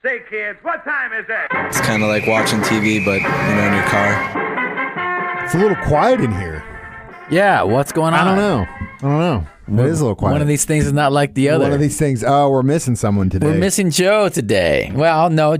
Say, kids, what time is it? It's kind of like watching TV, but, in your car. It's a little quiet in here. Yeah, what's going on? I don't know. It is a little quiet. One of these things is not like the other. One of these things. Oh, we're missing someone today. We're missing Joe today. Well, no,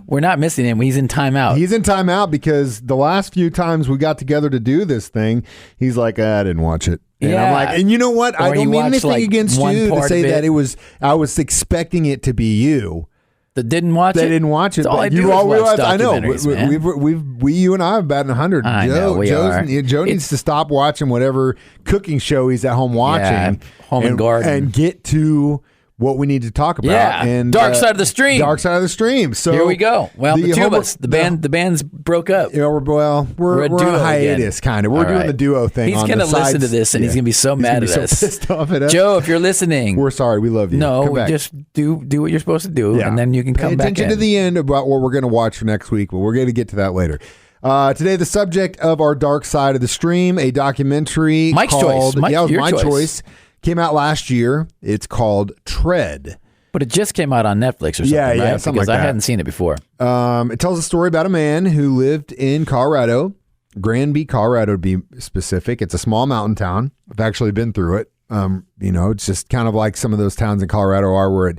we're not missing him. He's in timeout. He's in timeout because the last few times we got together to do this thing, he's like, I didn't watch it. And I'm like, and you know what? I don't mean anything against you to say that I was expecting it to be you. That didn't watch it? They didn't watch it. That's all I do is watch documentaries, I know. You and I have batting 100. I know, we are. Joe needs to stop watching whatever cooking show he's at home watching. Yeah, home and garden. And get to what we need to talk about. Yeah, and Dark Side of the Stream. Dark Side of the Stream. So here we go. Well, the two of us, the band's broke up. Yeah, we're on a hiatus, kind of. We're doing the duo thing. He's going to listen to this, and he's going to be so mad at us. Pissed off at us. Joe, if you're listening, we're sorry. We love you. No, just do what you're supposed to do, and then you can come back in. Pay attention to the end about what we're going to watch for next week, but we're going to get to that later. Today, the subject of our Dark Side of the Stream, a documentary Mike's called... choice. It was my choice. Came out last year. It's called Tread. But it just came out on Netflix or something, right? Something because like that. I hadn't seen it before. It tells a story about a man who lived in Colorado, Granby, Colorado to be specific. It's a small mountain town. I've actually been through it. It's just kind of like some of those towns in Colorado are where it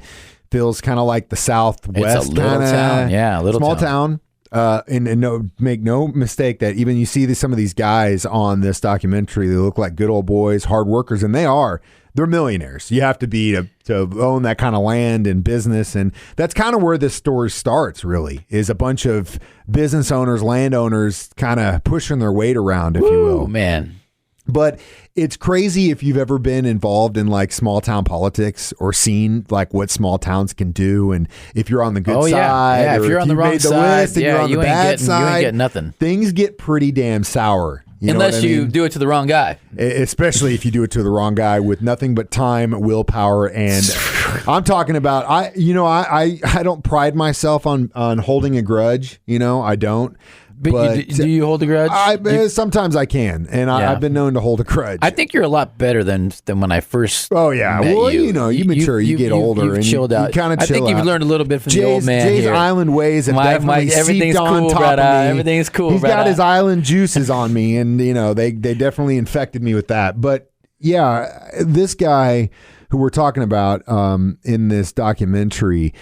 feels kind of like the Southwest. It's a little town. Yeah, a little small town. And make no mistake that even you see some of these guys on this documentary, they look like good old boys, hard workers, and they are. They're millionaires. You have to be to own that kind of land and business. And that's kind of where this story starts, really, is a bunch of business owners, landowners kind of pushing their weight around, if you will. Man. But it's crazy if you've ever been involved in like small town politics or seen like what small towns can do. And if you're on the good side, yeah. If you're on the wrong side, and you're on the bad side, you ain't getting nothing. Things get pretty damn sour. Unless you do it to the wrong guy. Especially if you do it to the wrong guy with nothing but time, willpower, and I'm talking about, I don't pride myself on holding a grudge. I don't. But do you hold a grudge? Sometimes I can, and I've been known to hold a grudge. I think you're a lot better than when I first. Oh yeah, met well you mature, you get older, you've and chilled out. You kind of chill out. I think you've learned a little bit from the old man Jay's here. island ways have definitely seeped on top of me. Everything's cool. He's got his island juices on me, and they definitely infected me with that. But yeah, this guy who we're talking about in this documentary.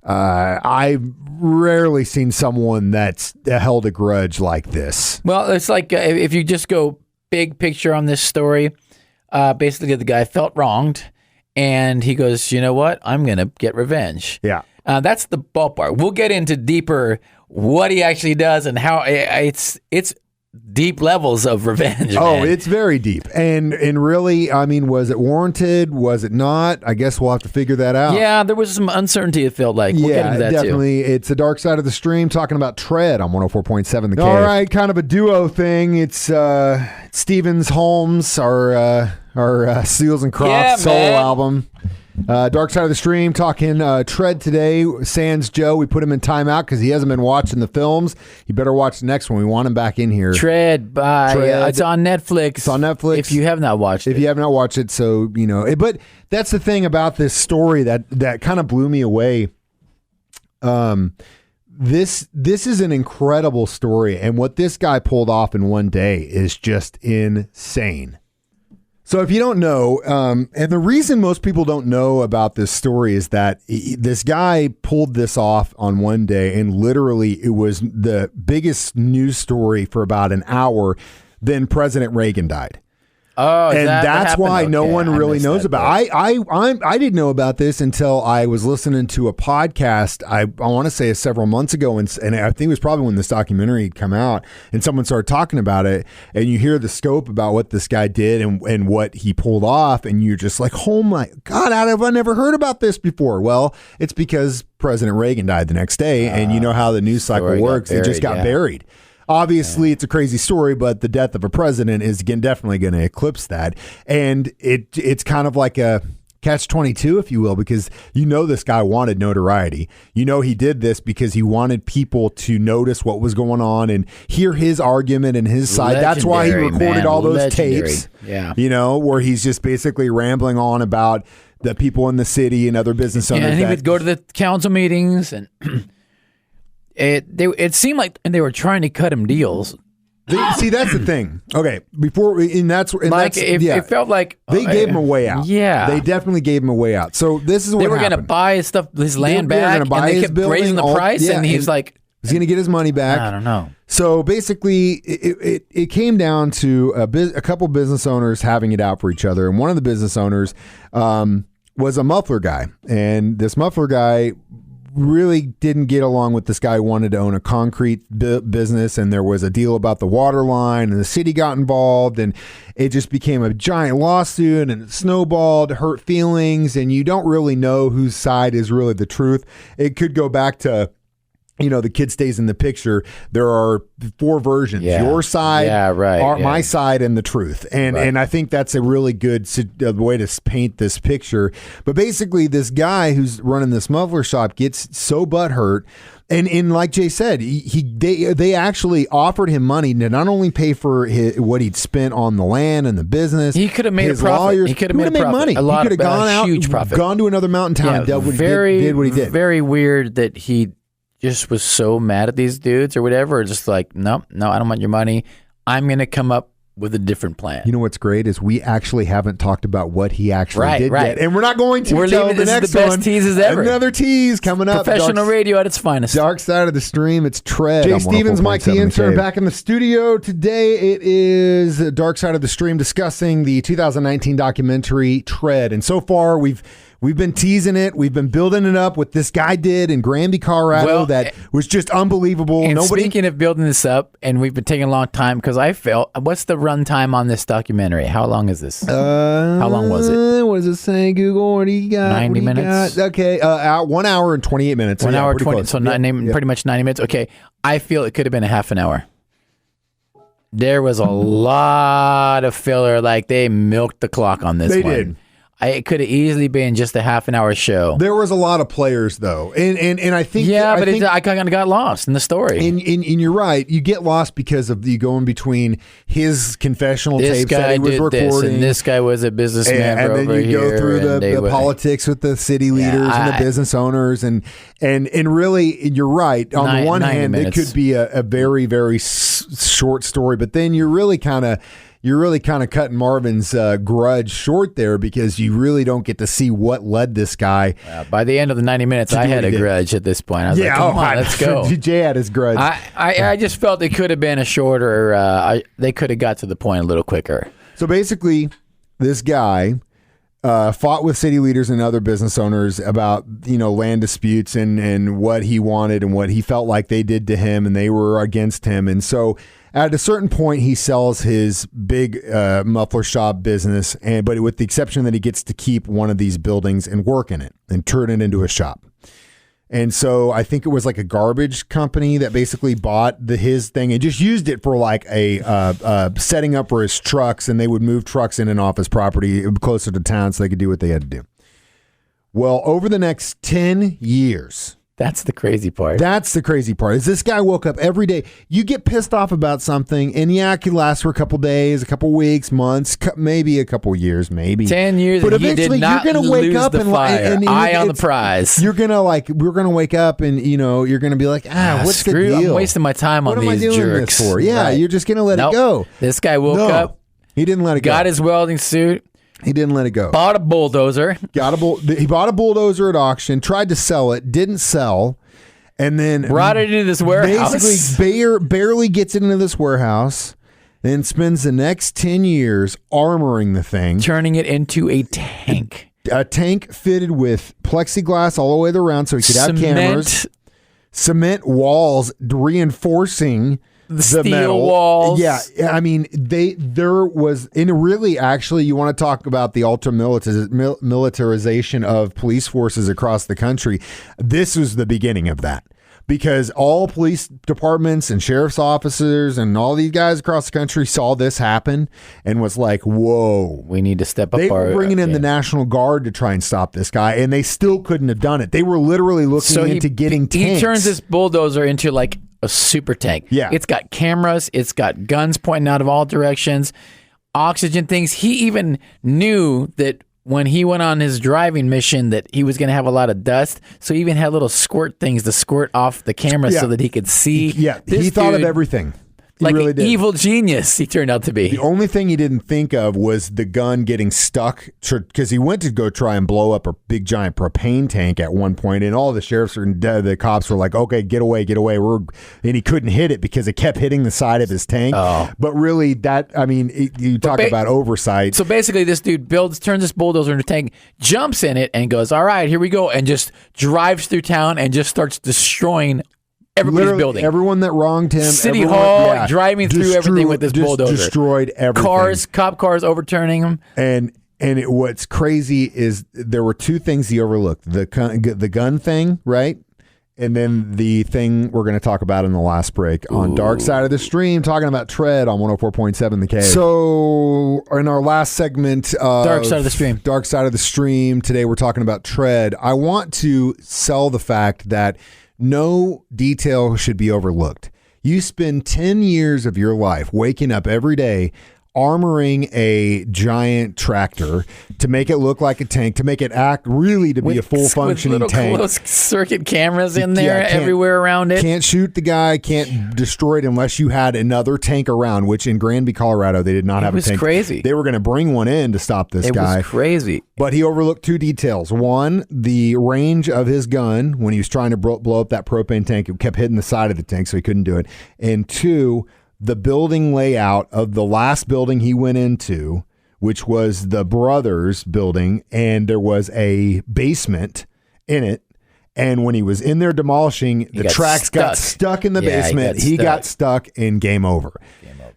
I've rarely seen someone that's held a grudge like this. Well, it's like if you just go big picture on this story, basically the guy felt wronged and he goes, you know what? I'm going to get revenge. Yeah. That's the ballpark. We'll get into deeper what he actually does and how it's deep levels of revenge. Oh, man. It's very deep. And really, I mean, was it warranted? Was it not? I guess we'll have to figure that out. Yeah, there was some uncertainty, it felt like. We'll get into that definitely. Too. It's the Dark Side of the Stream, talking about Tread on 104.7 The Cave. All right, kind of a duo thing. It's Stevens Holmes, our Seals and Crofts solo album. Dark Side of the Stream, talking Tread today. Sans Joe, we put him in timeout because he hasn't been watching the films. You better watch the next one. We want him back in here. Tread. It's on Netflix. It's on Netflix. If you have not watched it. If you have not watched it, so, but that's the thing about this story that kind of blew me away. This is an incredible story, and what this guy pulled off in one day is just insane. So if you don't know, and the reason most people don't know about this story is that this guy pulled this off on one day, and literally it was the biggest news story for about an hour. Then President Reagan died. Oh, and that's why no one really knows about it. I didn't know about this until I was listening to a podcast. I want to say several months ago, and I think it was probably when this documentary had come out, and someone started talking about it, and you hear the scope about what this guy did and what he pulled off, and you're just like, oh my God, how have I never heard about this before? Well, it's because President Reagan died the next day, and you know how the news cycle works. It just got buried. Obviously, it's a crazy story, but the death of a president is definitely going to eclipse that. And it's kind of like catch-22, if you will, because this guy wanted notoriety. He did this because he wanted people to notice what was going on and hear his argument and his side. That's why he recorded all those tapes, where he's just basically rambling on about the people in the city and other business owners. Yeah, and he would go to the council meetings, and it seemed like they were trying to cut him deals. See, that's the thing. Okay, it felt like they gave him a way out. Yeah, they definitely gave him a way out. So this is what they were going to buy his land back, and they kept raising the price, and he's like, he's going to get his money back. I don't know. So basically, it came down to a couple business owners having it out for each other, and one of the business owners was a muffler guy, and this muffler guy really didn't get along with this guy who wanted to own a concrete business, and there was a deal about the water line, and the city got involved, and it just became a giant lawsuit, and it snowballed, hurt feelings, and you don't really know whose side is really the truth. It could go back to the kid stays in the picture. There are 4 versions. Yeah. Your side, my side, and the truth. And I think that's a really good way to paint this picture. But basically, this guy who's running this muffler shop gets so butthurt. And like Jay said, they actually offered him money to not only pay for what he'd spent on the land and the business. He could have made a profit. Lawyers, he could have made money. He could have gone out, huge profit. Gone to another mountain town and did what he did. Very weird that he just was so mad at these dudes or whatever, or just like, no, I don't want your money. I'm going to come up with a different plan. You know what's great is we actually haven't talked about what he actually did yet. And we're not going to. We're leaving the next the best teases ever. Another tease coming up. Professional radio at its finest. Dark Side of the Stream. It's Tread. Jay Stevens, Mike the Intern, back in the studio today. It is Dark Side of the Stream discussing the 2019 documentary Tread. And so far we've been teasing it. We've been building it up. What this guy did in Granby, Colorado, that was just unbelievable. And speaking of building this up, and we've been taking a long time because I felt, what's the runtime on this documentary? How long is this? How long was it? What does it say, Google? What do you got? 90 minutes. Okay, 1 hour and 28 minutes. 1 hour 20. So pretty much 90 minutes. Okay, I feel it could have been a half an hour. There was a lot of filler. Like they milked the clock on this one. They did. It could have easily been just a half an hour show. There was a lot of players though, and I think I kind of got lost in the story. And you're right, you get lost because of you going between his confessional tapes that he was recording, and this guy was a businessman, and then you go through the politics with the city leaders and the business owners, and really, you're right. On the one hand, it could be a very very short story, but then you're really kind of cutting Marvin's grudge short there because you really don't get to see what led this guy. By the end of the 90 minutes, I had a grudge at this point. I was like, come on, let's go. Jay had his grudge. I just felt it could have been a shorter, they could have got to the point a little quicker. So basically, this guy fought with city leaders and other business owners about land disputes and what he wanted and what he felt like they did to him, and they were against him. And so at a certain point, he sells his big muffler shop business, but with the exception that he gets to keep one of these buildings and work in it and turn it into a shop. And so I think it was like a garbage company that basically bought his thing and just used it for like a setting up for his trucks, and they would move trucks in and off his property closer to town so they could do what they had to do. Well, over the next 10 years... That's the crazy part. Is this guy woke up every day. You get pissed off about something, and it could last for a couple days, a couple weeks, months, maybe a couple years, maybe 10 years. But eventually, you're going to wake up and eye on the prize. We're gonna wake up, and you're gonna be like, what's the deal? I'm wasting my time on these jerks. What am I doing this for? Yeah, you're just gonna let it go. This guy woke up. He didn't let it go. Got his welding suit. He didn't let it go. Bought a bulldozer. He bought a bulldozer at auction, tried to sell it, didn't sell, and then brought it into this warehouse. Basically, barely gets it into this warehouse, then spends the next 10 years armoring the thing. Turning it into a tank. A tank fitted with plexiglass all the way around so he could have cameras. Cement walls reinforcing the steel metal walls. Yeah, I mean, there was, and really, actually, you want to talk about the militarization of police forces across the country. This was the beginning of that. because all police departments and sheriff's officers and all these guys across the country saw this happen and was like, whoa. We need to step up They our... were bringing in the National Guard to try and stop this guy, and they still couldn't have done it. They were literally looking into getting tanks. He turns this bulldozer into like a super tank. Yeah. It's got cameras. It's got guns pointing out of all directions, oxygen things. He even knew that when he went on his driving mission that he was going to have a lot of dust. So he even had little squirt things to squirt off the camera so that he could see. Yeah, this he thought of dude, everything. He like really an did. evil genius, he turned out to be. The only thing he didn't think of was the gun getting stuck, because he went to go try and blow up a big giant propane tank at one point, and all the sheriffs and the cops were like, "Okay, get away!" And he couldn't hit it because it kept hitting the side of his tank. Oh. But really, you talk about oversight. So basically, this dude turns this bulldozer into a tank, jumps in it, and goes, "All right, here we go," and just drives through town and just starts destroying everybody's Literally, building. everyone that wronged him. City Hall, driving through everything with this bulldozer. Destroyed everything. Cop cars overturning them. And what's crazy is there were two things he overlooked. The gun thing, right? And then the thing we're going to talk about in the last break on Dark Side of the Stream, talking about Tread on 104.7 The Cave. So in our last segment, Dark Side of the Stream. Dark Side of the Stream, today we're talking about Tread. I want to sell the fact that no detail should be overlooked. You spend 10 years of your life waking up every day armoring a giant tractor to make it look like a tank, to make it act really to be a full functioning with tank. Closed circuit cameras in there Yeah, everywhere around it. Can't shoot the guy, can't destroy it unless you had another tank around, which in Granby, Colorado, they did not have a tank. It was crazy. They were going to bring one in to stop this guy. It was crazy. But he overlooked two details. One, the range of his gun when he was trying to blow up that propane tank. It kept hitting the side of the tank, so he couldn't do it. And two, the building layout of the last building he went into, which was the brothers' building, and there was a basement in it. And when he was in there demolishing, the tracks got stuck in the basement. He got stuck and game over.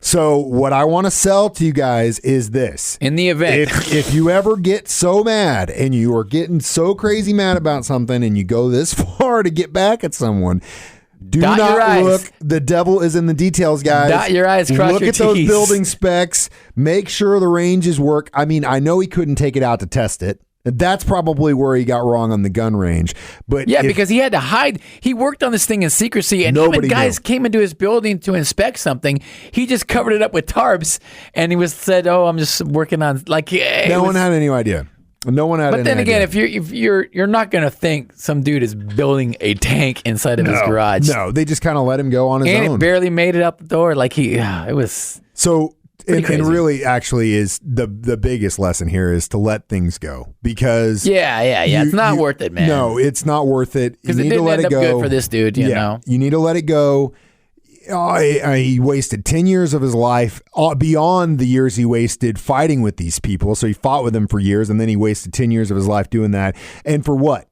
So what I want to sell to you guys is this. In the event. If you ever get so mad and you are getting so crazy mad about something and you go this far to get back at someone, do Dot your not eyes. look. The devil is in the details, guys. Dot your eyes, cross look your at those T's. building specs. Make sure the ranges work. I mean, I know he couldn't take it out to test it. That's probably where he got wrong on the gun range. But yeah, because he had to hide. He worked on this thing in secrecy, and Nobody when guys knew. came into his building to inspect something, he just covered it up with tarps, and he said, "Oh, I'm just working on like." No one had any idea. No one had. But then any again, idea. if you're not going to think some dude is building a tank inside of his garage. No, they just kind of let him go on his And own. it barely made it out the door. Like it was. So, and crazy. really, actually, is the biggest lesson here is to let things go, because Yeah. It's not worth it, man. No, it's not worth it. You Because it need to didn't let end it up go. good for this dude, you know. You need to let it go. He wasted 10 years of his life beyond the years he wasted fighting with these people. So he fought with them for years, and then he wasted 10 years of his life doing that. And for what?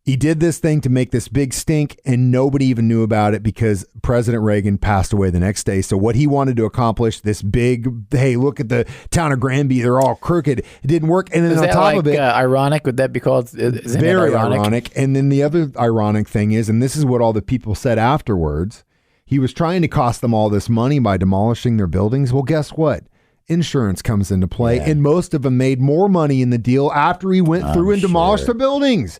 He did this thing to make this big stink, and nobody even knew about it because President Reagan passed away the next day. So what he wanted to accomplish, this big, hey, look at the town of Granby, they're all crooked. It didn't work. And then Is on that top like of it, ironic? Would that be called? Isn't very it ironic? And then the other ironic thing is, and this is what all the people said afterwards, he was trying to cost them all this money by demolishing their buildings. Well, guess what? Insurance comes into play, and most of them made more money in the deal after he went through and demolished the buildings.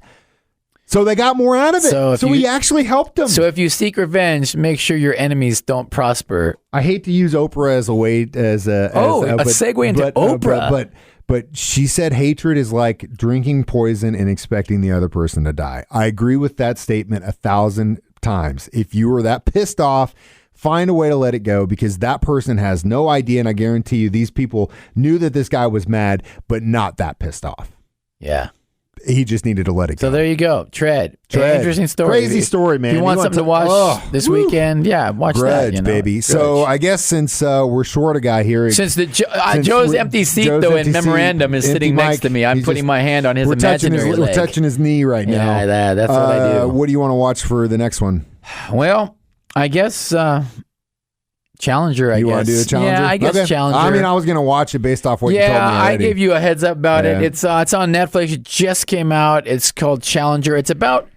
So they got more out of it. So he actually helped them. So if you seek revenge, make sure your enemies don't prosper. I hate to use Oprah as a way as a segue into Oprah. But she said hatred is like drinking poison and expecting the other person to die. I agree with that statement 1,000 times. If you were that pissed off, find a way to let it go, because that person has no idea, and I guarantee you these people knew that this guy was mad, but not that pissed off. Yeah. He just needed to let it go. So there you go. Tread. Interesting story. Crazy story, man. If you want something to watch this weekend, watch Grudge, that. You know? baby. Grudge. So I guess since we're short a guy here. Since Joe's empty seat, Joe's though, empty in memorandum is empty sitting mic, next to me, I'm he's putting just- my hand on his we're touching imaginary leg. We're touching his knee right now. Yeah, that's what I do. What do you want to watch for the next one? Well, I guess Challenger, You want to do the Challenger? Yeah, I guess Okay. Challenger. I mean, I was going to watch it based off what you told me I already. gave you a heads up about Yeah. it. It's on Netflix. It just came out. It's called Challenger. It's about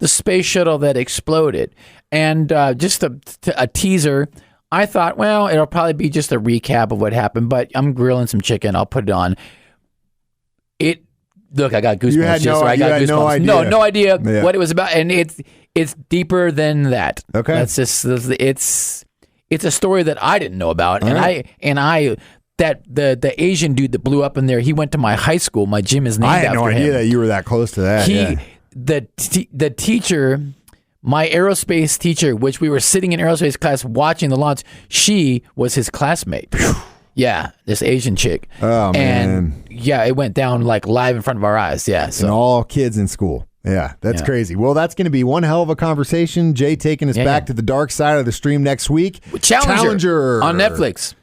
the space shuttle that exploded. And just a teaser, I thought, well, it'll probably be just a recap of what happened, but I'm grilling some chicken. I'll put it on. Look, I got goosebumps. I got goosebumps. No idea what it was about, and it's deeper than that. Okay, that's just it's a story that I didn't know about, the Asian dude that blew up in there. He went to my high school. My gym is named after him. I had no idea that you were that close to that. The teacher, my aerospace teacher, which we were sitting in aerospace class watching the launch. She was his classmate. Yeah, this Asian chick. Oh, man. And yeah, it went down like live in front of our eyes. Yeah. So. And all kids in school. Yeah, that's crazy. Well, that's going to be one hell of a conversation. Jay taking us back to the dark side of the stream next week. Challenger on Netflix.